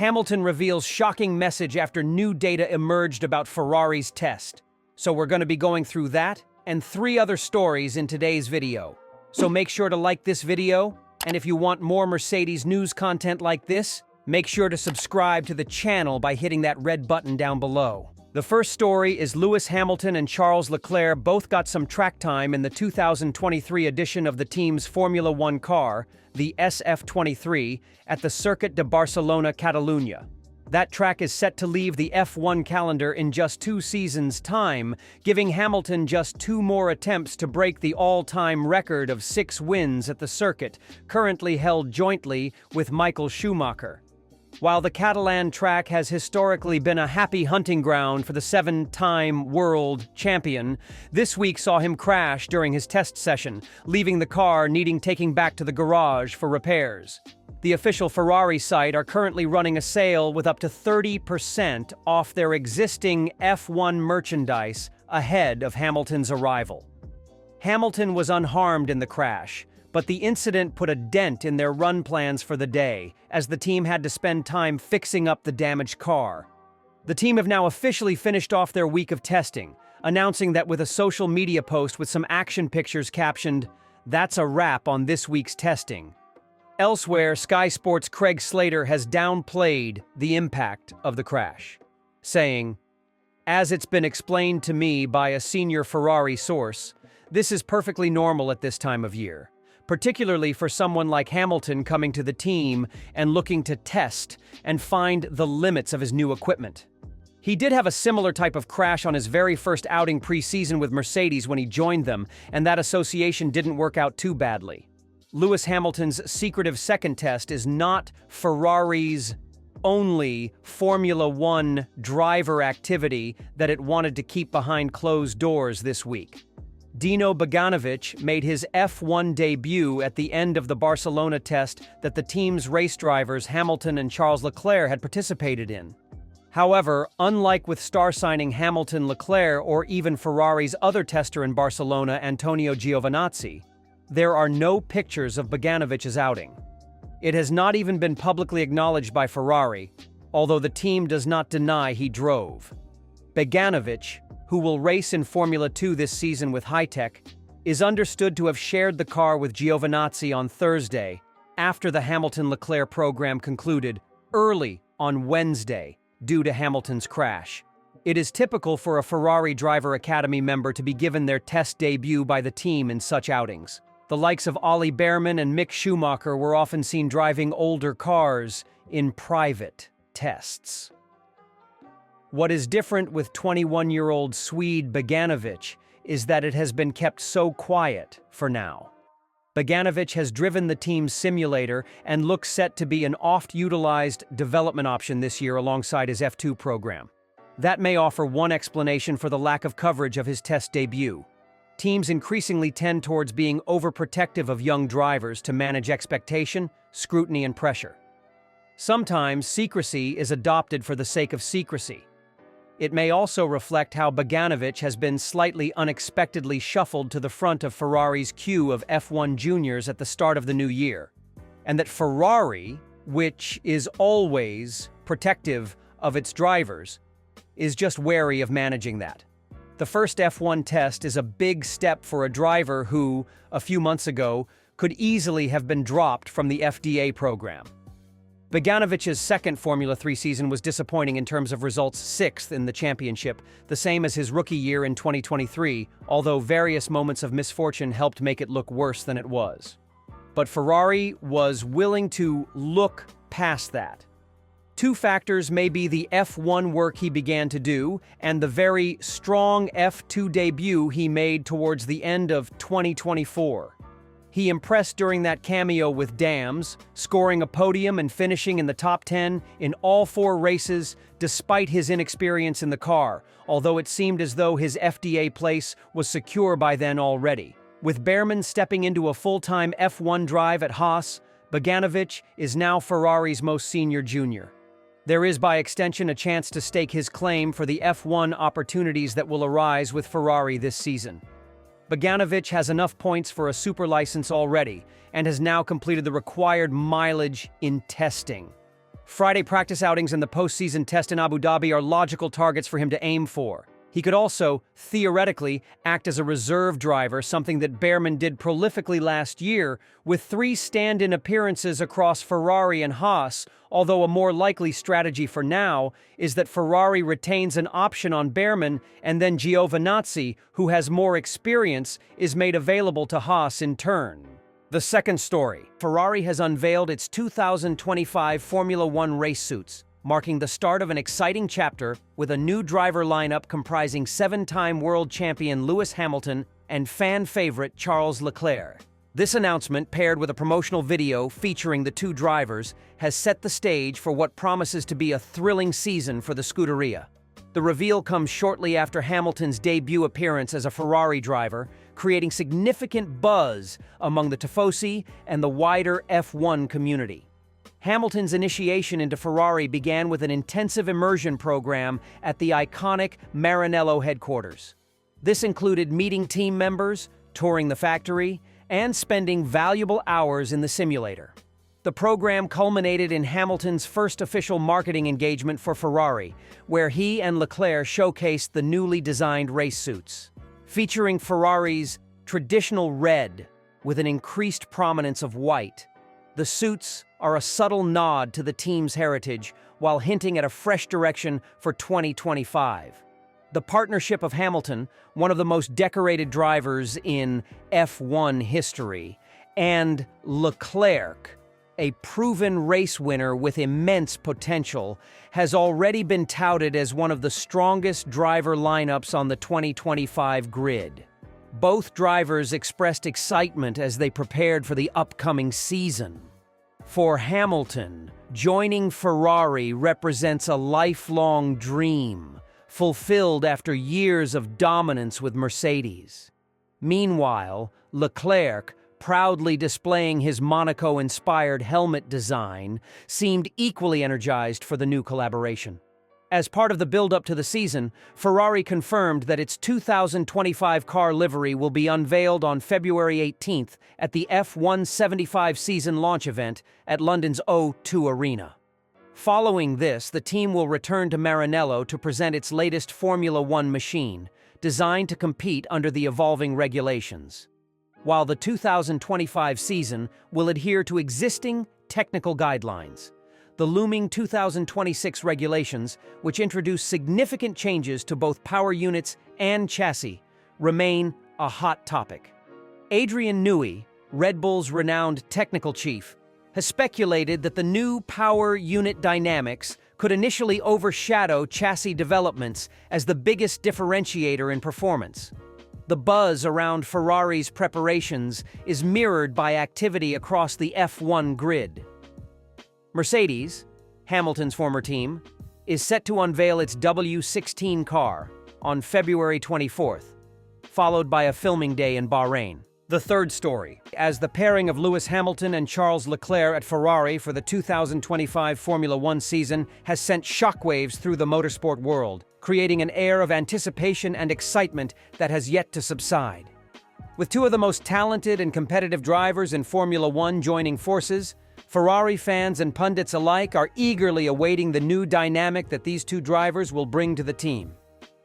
Hamilton reveals shocking message after new data emerged about Ferrari's test. So we're going to be going through that and 3 other stories in today's video. So make sure to like this video, and if you want more Mercedes news content like this, make sure to subscribe to the channel by hitting that red button down below. The first story is Lewis Hamilton and Charles Leclerc both got some track time in the 2023 edition of the team's Formula One car, the SF23, at the Circuit de Barcelona, Catalunya. That track is set to leave the F1 calendar in just 2 seasons' time, giving Hamilton just 2 more attempts to break the all-time record of 6 wins at the circuit, currently held jointly with Michael Schumacher. While the Catalan track has historically been a happy hunting ground for the 7-time world champion, this week saw him crash during his test session, leaving the car needing taking back to the garage for repairs. The official Ferrari site are currently running a sale with up to 30% off their existing F1 merchandise ahead of Hamilton's arrival. Hamilton was unharmed in the crash, but the incident put a dent in their run plans for the day, as the team had to spend time fixing up the damaged car. The team have now officially finished off their week of testing, announcing that with a social media post with some action pictures captioned, "That's a wrap on this week's testing." Elsewhere, Sky Sports' Craig Slater has downplayed the impact of the crash, saying, "As it's been explained to me by a senior Ferrari source, this is perfectly normal at this time of year, particularly for someone like Hamilton coming to the team and looking to test and find the limits of his new equipment." He did have a similar type of crash on his very first outing pre-season with Mercedes when he joined them, and that association didn't work out too badly. Lewis Hamilton's secretive second test is not Ferrari's only Formula One driver activity that it wanted to keep behind closed doors this week. Dino Beganovic made his F1 debut at the end of the Barcelona test that the team's race drivers Hamilton and Charles Leclerc had participated in. However, unlike with star signing Hamilton, Leclerc, or even Ferrari's other tester in Barcelona, Antonio Giovinazzi, there are no pictures of Beganovic's outing. It has not even been publicly acknowledged by Ferrari, although the team does not deny he drove. Beganovic, who will race in Formula 2 this season with High-Tech, is understood to have shared the car with Giovinazzi on Thursday, after the Hamilton-Leclerc program concluded early on Wednesday due to Hamilton's crash. It is typical for a Ferrari Driver Academy member to be given their test debut by the team in such outings. The likes of Ollie Bearman and Mick Schumacher were often seen driving older cars in private tests. What is different with 21-year-old Swede Beganovic is that it has been kept so quiet for now. Beganovic has driven the team's simulator and looks set to be an oft-utilized development option this year alongside his F2 program. That may offer one explanation for the lack of coverage of his test debut. Teams increasingly tend towards being overprotective of young drivers to manage expectation, scrutiny, and pressure. Sometimes secrecy is adopted for the sake of secrecy. It may also reflect how Beganovic has been slightly unexpectedly shuffled to the front of Ferrari's queue of F1 juniors at the start of the new year, and that Ferrari, which is always protective of its drivers, is just wary of managing that. The first F1 test is a big step for a driver who, a few months ago, could easily have been dropped from the FDA program. Beganovic's second Formula 3 season was disappointing in terms of results, 6th in the championship, the same as his rookie year in 2023, although various moments of misfortune helped make it look worse than it was. But Ferrari was willing to look past that. 2 factors may be the F1 work he began to do and the very strong F2 debut he made towards the end of 2024. He impressed during that cameo with Dams, scoring a podium and finishing in the top 10 in all 4 races despite his inexperience in the car, although it seemed as though his FDA place was secure by then already. With Bearman stepping into a full-time F1 drive at Haas, Beganovic is now Ferrari's most senior junior. There is, by extension, a chance to stake his claim for the F1 opportunities that will arise with Ferrari this season. Beganovic has enough points for a super license already and has now completed the required mileage in testing. Friday practice outings and the postseason test in Abu Dhabi are logical targets for him to aim for. He could also, theoretically, act as a reserve driver, something that Behrman did prolifically last year, with 3 stand-in appearances across Ferrari and Haas, although a more likely strategy for now is that Ferrari retains an option on Behrman and then Giovinazzi, who has more experience, is made available to Haas in turn. The second story. Ferrari has unveiled its 2025 Formula One race suits, marking the start of an exciting chapter with a new driver lineup comprising 7-time world champion Lewis Hamilton and fan favorite Charles Leclerc. This announcement, paired with a promotional video featuring the 2 drivers, has set the stage for what promises to be a thrilling season for the Scuderia. The reveal comes shortly after Hamilton's debut appearance as a Ferrari driver, creating significant buzz among the tifosi and the wider F1 community. Hamilton's initiation into Ferrari began with an intensive immersion program at the iconic Maranello headquarters. This included meeting team members, touring the factory, and spending valuable hours in the simulator. The program culminated in Hamilton's first official marketing engagement for Ferrari, where he and Leclerc showcased the newly designed race suits. Featuring Ferrari's traditional red with an increased prominence of white, the suits are a subtle nod to the team's heritage while hinting at a fresh direction for 2025. The partnership of Hamilton, one of the most decorated drivers in F1 history, and Leclerc, a proven race winner with immense potential, has already been touted as one of the strongest driver lineups on the 2025 grid. Both drivers expressed excitement as they prepared for the upcoming season. For Hamilton, joining Ferrari represents a lifelong dream, fulfilled after years of dominance with Mercedes. Meanwhile, Leclerc, proudly displaying his Monaco-inspired helmet design, seemed equally energized for the new collaboration. As part of the build-up to the season, Ferrari confirmed that its 2025 car livery will be unveiled on February 18th at the F175 season launch event at London's O2 Arena. Following this, the team will return to Maranello to present its latest Formula One machine, designed to compete under the evolving regulations. While the 2025 season will adhere to existing technical guidelines, the looming 2026 regulations, which introduce significant changes to both power units and chassis, remain a hot topic. Adrian Newey, Red Bull's renowned technical chief, has speculated that the new power unit dynamics could initially overshadow chassis developments as the biggest differentiator in performance. The buzz around Ferrari's preparations is mirrored by activity across the F1 grid. Mercedes, Hamilton's former team, is set to unveil its W16 car on February 24th, followed by a filming day in Bahrain. The third story. As the pairing of Lewis Hamilton and Charles Leclerc at Ferrari for the 2025 Formula One season has sent shockwaves through the motorsport world, creating an air of anticipation and excitement that has yet to subside. With 2 of the most talented and competitive drivers in Formula One joining forces, Ferrari fans and pundits alike are eagerly awaiting the new dynamic that these 2 drivers will bring to the team.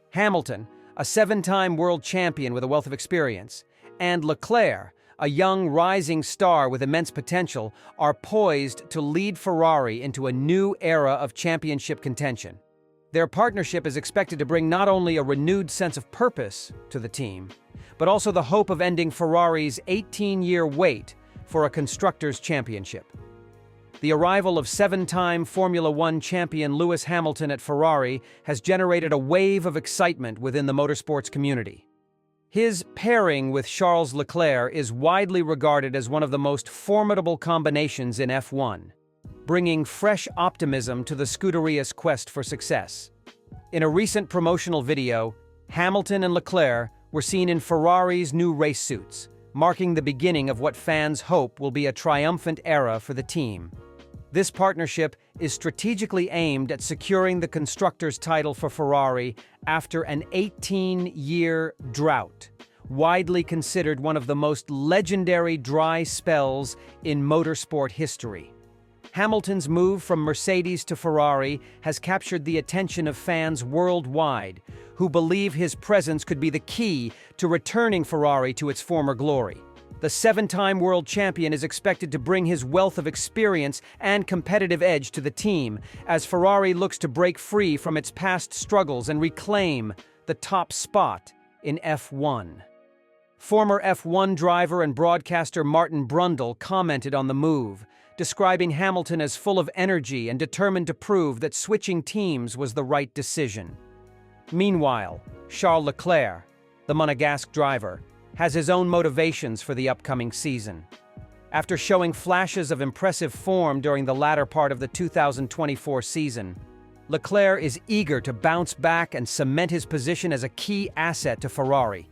Hamilton, a 7-time world champion with a wealth of experience, and Leclerc, a young rising star with immense potential, are poised to lead Ferrari into a new era of championship contention. Their partnership is expected to bring not only a renewed sense of purpose to the team, but also the hope of ending Ferrari's 18-year wait for a Constructors' Championship. The arrival of 7-time Formula One champion Lewis Hamilton at Ferrari has generated a wave of excitement within the motorsports community. His pairing with Charles Leclerc is widely regarded as one of the most formidable combinations in F1, bringing fresh optimism to the Scuderia's quest for success. In a recent promotional video, Hamilton and Leclerc were seen in Ferrari's new race suits, marking the beginning of what fans hope will be a triumphant era for the team. This partnership is strategically aimed at securing the constructors' title for Ferrari after an 18-year drought, widely considered one of the most legendary dry spells in motorsport history. Hamilton's move from Mercedes to Ferrari has captured the attention of fans worldwide, who believe his presence could be the key to returning Ferrari to its former glory. The seven-time world champion is expected to bring his wealth of experience and competitive edge to the team, as Ferrari looks to break free from its past struggles and reclaim the top spot in F1. Former F1 driver and broadcaster Martin Brundle commented on the move, describing Hamilton as full of energy and determined to prove that switching teams was the right decision. Meanwhile, Charles Leclerc, the Monegasque driver, has his own motivations for the upcoming season. After showing flashes of impressive form during the latter part of the 2024 season, Leclerc is eager to bounce back and cement his position as a key asset to Ferrari.